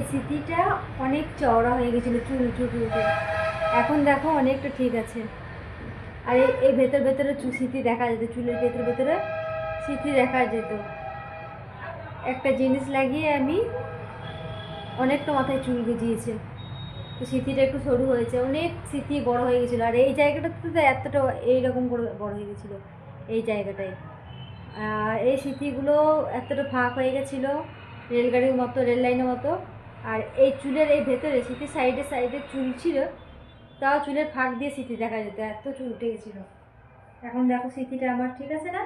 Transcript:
স্মৃতিটা অনেক চওড়া হয়ে গেছিলো, চুল চুল উঠে। এখন দেখো অনেকটা ঠিক আছে। আর এই ভেতর ভেতরে স্মৃতি দেখা যেত, চুলের ভেতরে ভেতরে স্মৃতি দেখা যেত। একটা জিনিস লাগিয়ে আমি অনেকটা মাথায় চুল গজিয়েছে, তো স্মৃতিটা একটু সরু হয়েছে, অনেক স্মৃতি বড় হয়ে গেছিলো। আর এই জায়গাটাতে তো এতটা এইরকম করে বড় হয়ে গেছিলো এই জায়গাটায়। আর এই স্মৃতিগুলো এতটা ফাঁক হয়ে গেছিলো রেলগাড়ির মতো, রেল লাইনের মতো। আর এই চুলের এই ভেতরে স্মৃতির সাইডে সাইডে চুল ছিল, তাও চুলের ফাঁক দিয়ে স্মৃতি দেখা যেত, এত চুল উঠে গেছিলো। এখন দেখো স্মৃতিটা আমার ঠিক আছে না।